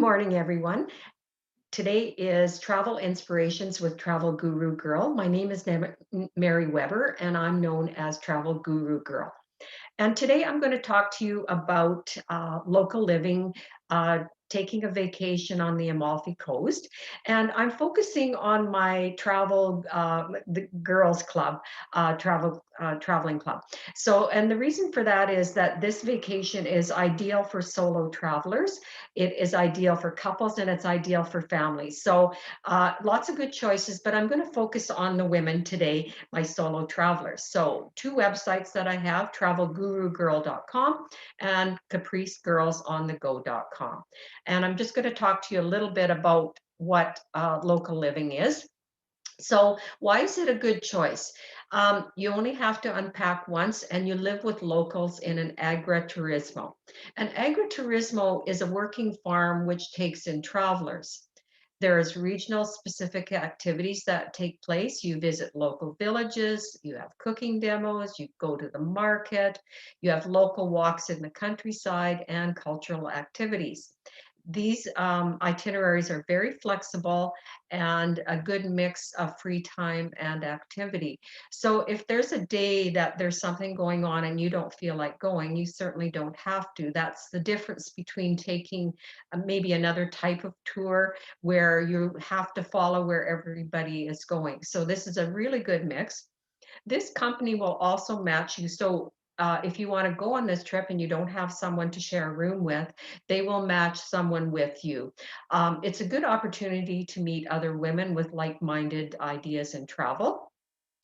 morning, everyone. Today is Travel Inspirations with Travel Guru Girl. My name is Mary Weber, and I'm known as Travel Guru Girl. And today I'm going to talk to you about local living, taking a vacation on the Amalfi Coast. And I'm focusing on my the girls club, traveling club. So, and the reason for that is that this vacation is ideal for solo travelers. It is ideal for couples and it's ideal for families. So lots of good choices, but I'm going to focus on the women today, my solo travelers. So two websites that I have, travelgurugirl.com and capricegirlsonthego.com. And I'm just going to talk to you a little bit about what local living is. So why is it a good choice? You only have to unpack once and you live with locals in an agriturismo. An agriturismo is a working farm which takes in travelers. There's regional specific activities that take place. You visit local villages, you have cooking demos, you go to the market, you have local walks in the countryside and cultural activities. These itineraries are very flexible and a good mix of free time and activity. So if there's a day that there's something going on and you don't feel like going, you certainly don't have to. That's the difference between taking maybe another type of tour where you have to follow where everybody is going. So this is a really good mix. This company will also match you. So if you want to go on this trip and you don't have someone to share a room with, they will match someone with you. It's a good opportunity to meet other women with like-minded ideas in travel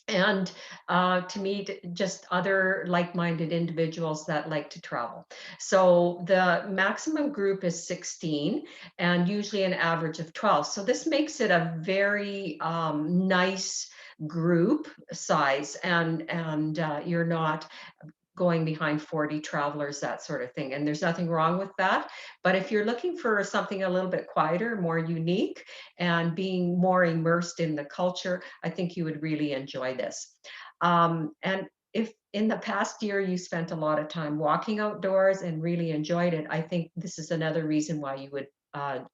and to meet just other like-minded individuals that like to travel. So the maximum group is 16 and usually an average of 12. So this makes it a very nice group size and you're not going behind 40 travelers, that sort of thing. And there's nothing wrong with that. But if you're looking for something a little bit quieter, more unique, and being more immersed in the culture, I think you would really enjoy this. And if in the past year you spent a lot of time walking outdoors and really enjoyed it, I think this is another reason why you would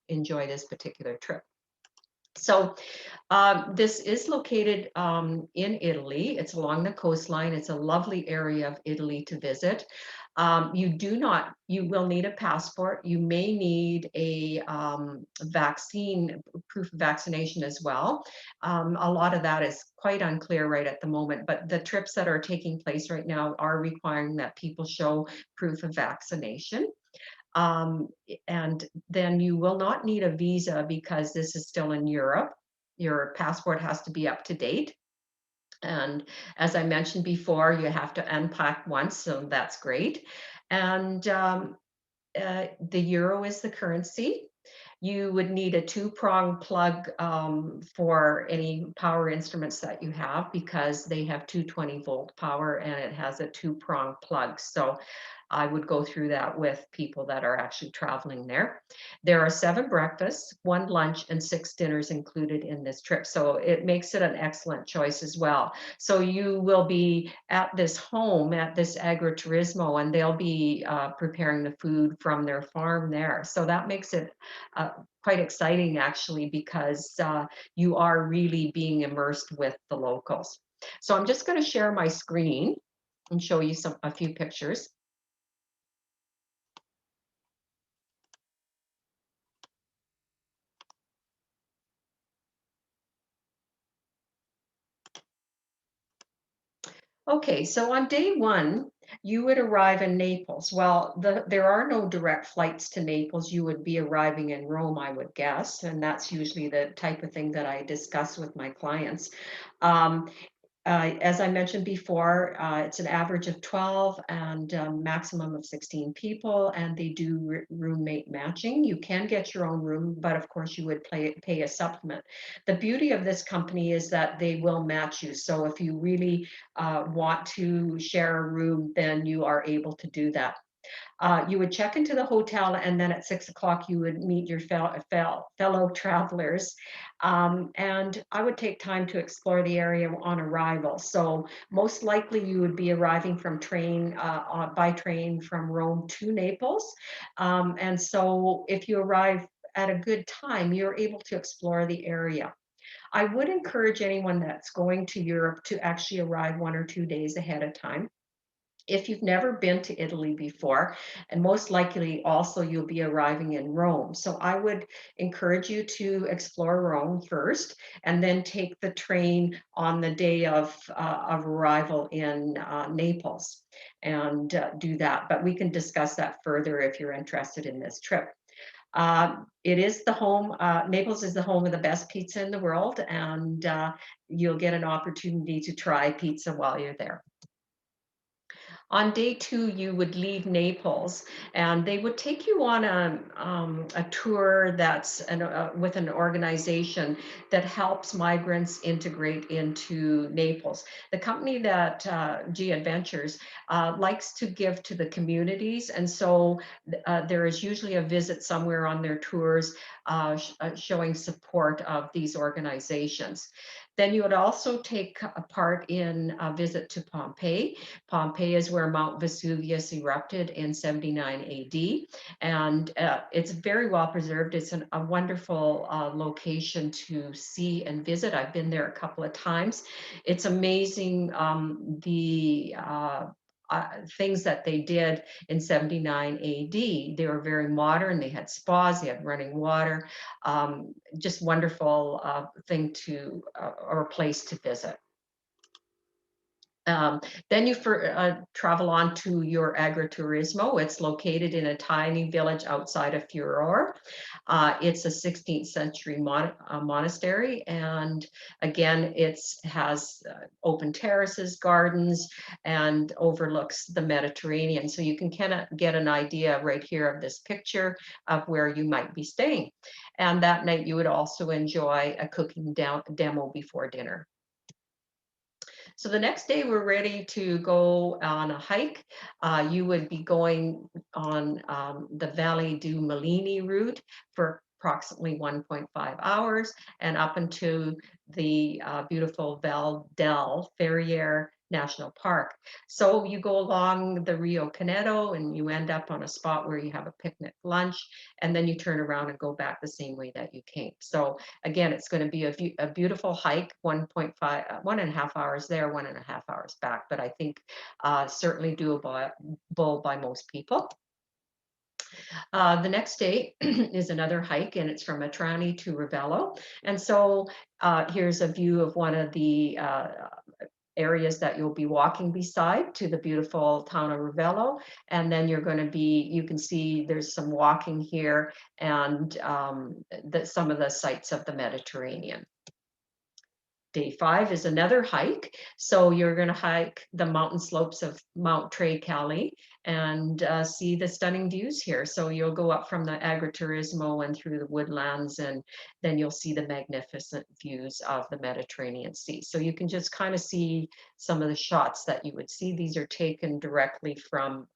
enjoy this particular trip. So this is located in Italy. It's along the coastline. It's a lovely area of Italy to visit. You will need a passport. You may need a proof of vaccination as well. A lot of that is quite unclear right at the moment, but the trips that are taking place right now are requiring that people show proof of vaccination. Um, and then you will not need a visa because this is still in Europe. Your passport has to be up to date. And as I mentioned before, you have to unpack once, so that's great. And the euro is the currency. You would need a two-prong plug for any power instruments that you have because they have 220-volt power and it has a two-prong plug. So I would go through that with people that are actually traveling there. There are 7 breakfasts, 1 lunch, and 6 dinners included in this trip. So it makes it an excellent choice as well. So you will be at this home, at this agriturismo, and they'll be preparing the food from their farm there. So that makes it quite exciting actually because you are really being immersed with the locals. So I'm just going to share my screen and show you a few pictures. Okay, so on day 1, you would arrive in Naples. Well, there are no direct flights to Naples. You would be arriving in Rome, I would guess, and that's usually the type of thing that I discuss with my clients. Um, as I mentioned before, it's an average of 12 and maximum of 16 people, and they do roommate matching. You can get your own room, but of course you would pay a supplement. The beauty of this company is that they will match you. So if you really want to share a room, then you are able to do that. You would check into the hotel, and then at 6 o'clock, you would meet your fellow travelers. And I would take time to explore the area on arrival. So most likely, you would be arriving by train from Rome to Naples. And so if you arrive at a good time, you're able to explore the area. I would encourage anyone that's going to Europe to actually arrive 1 or 2 days ahead of time. If you've never been to Italy before, and most likely also you'll be arriving in Rome. So I would encourage you to explore Rome first and then take the train on the day of arrival in Naples and do that. But we can discuss that further if you're interested in this trip. It is the home, Naples is the home of the best pizza in the world, and you'll get an opportunity to try pizza while you're there. On day two, you would leave Naples, and they would take you on a tour with an organization that helps migrants integrate into Naples. The company that G Adventures likes to give to the communities, and so there is usually a visit somewhere on their tours showing support of these organizations. Then you would also take a part in a visit to Pompeii. Pompeii is where Mount Vesuvius erupted in 79 AD, and it's very well preserved. It's a wonderful location to see and visit. I've been there a couple of times. It's amazing things that they did in 79 AD. They were very modern. They had spas, they had running water, just wonderful thing to, or place to visit. Um, then you travel on to your Agriturismo. It's located in a tiny village outside of Furore. It's a 16th century monastery, and again, it has open terraces, gardens, and overlooks the Mediterranean. So you can kind of get an idea right here of this picture of where you might be staying. And that night, you would also enjoy a cooking demo before dinner. So the next day, we're ready to go on a hike. You would be going on the Valle du Mulini route for approximately 1.5 hours and up into the beautiful Val del Ferriere National Park. So you go along the Rio Caneto and you end up on a spot where you have a picnic lunch, and then you turn around and go back the same way that you came. So again, it's going to be a beautiful hike, 1.5, 1.5 hours there, 1.5 hours back, but I think certainly doable by most people. The next day is another hike, and it's from Atrani to Ravello. And so here's a view of one of the areas that you'll be walking beside to the beautiful town of Ravello. And then you can see there's some walking here and some of the sights of the Mediterranean. Day 5 is another hike. So you're going to hike the mountain slopes of Mount Calli and see the stunning views here. So you'll go up from the Agriturismo and through the woodlands, and then you'll see the magnificent views of the Mediterranean Sea. So you can just kind of see some of the shots that you would see. These are taken directly from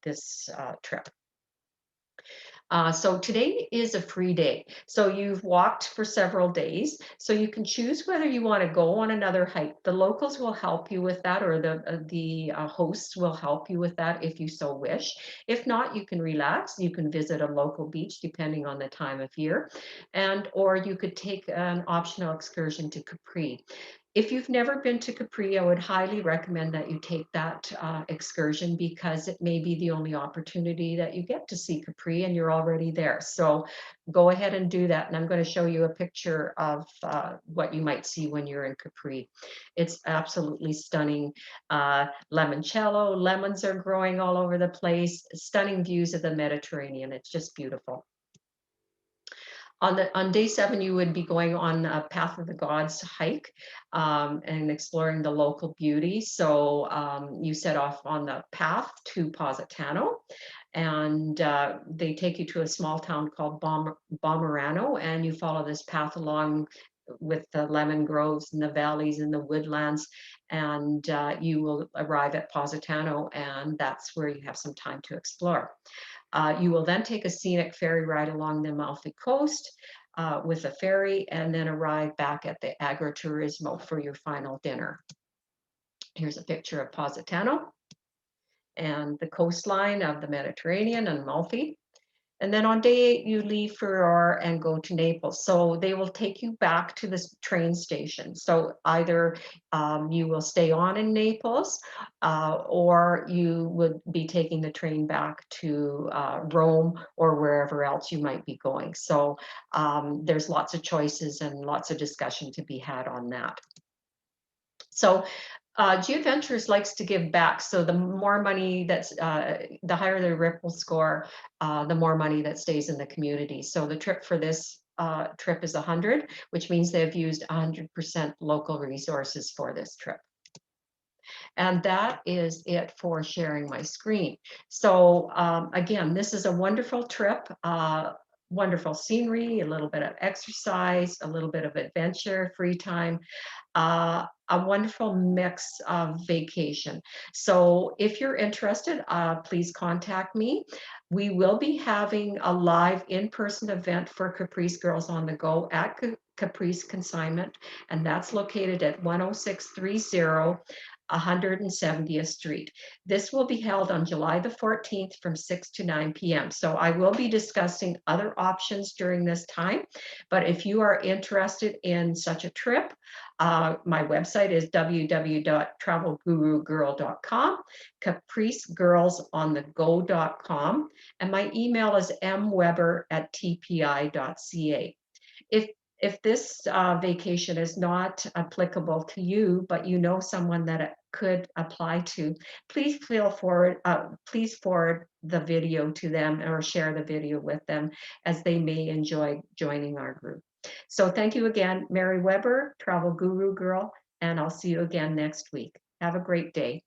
this trip. So today is a free day. So you've walked for several days. So you can choose whether you want to go on another hike. The locals will help you with that, or the hosts will help you with that if you so wish. If not, you can relax. You can visit a local beach depending on the time of year, or you could take an optional excursion to Capri. If you've never been to Capri, I would highly recommend that you take that excursion, because it may be the only opportunity that you get to see Capri and you're already there. So go ahead and do that. And I'm going to show you a picture of what you might see when you're in Capri. It's absolutely stunning. Limoncello, lemons are growing all over the place, stunning views of the Mediterranean. It's just beautiful. On day 7, you would be going on a Path of the Gods hike and exploring the local beauty. So you set off on the path to Positano, and they take you to a small town called Bomarano, and you follow this path along with the lemon groves and the valleys and the woodlands, and you will arrive at Positano, and that's where you have some time to explore. You will then take a scenic ferry ride along the Amalfi Coast with a ferry, and then arrive back at the Agriturismo for your final dinner. Here's a picture of Positano and the coastline of the Mediterranean and Amalfi. And then on day 8, you leave Furore and go to Naples. So they will take you back to this train station. So either you will stay on in Naples, or you would be taking the train back to Rome or wherever else you might be going. So there's lots of choices and lots of discussion to be had on that. So Geoventures likes to give back. So the more money the higher the Ripple score, the more money that stays in the community. So the trip for this trip is 100, which means they've used 100% local resources for this trip. And that is it for sharing my screen. So again, this is a wonderful trip. Wonderful scenery, a little bit of exercise, a little bit of adventure, free time, a wonderful mix of vacation. So if you're interested, please contact me. We will be having a live in-person event for Caprice Girls on the Go at Caprice Consignment, and that's located at 10630 170th Street. This will be held on July the 14th from 6 to 9 p.m. So I will be discussing other options during this time, but if you are interested in such a trip, my website is www.travelgurugirl.com, capricegirlsonthego.com, and my email is mweber@tpi.ca. If this vacation is not applicable to you, but you know someone that it could apply to, please please forward the video to them or share the video with them, as they may enjoy joining our group. So thank you again, Mary Weber, Travel Guru Girl, and I'll see you again next week. Have a great day.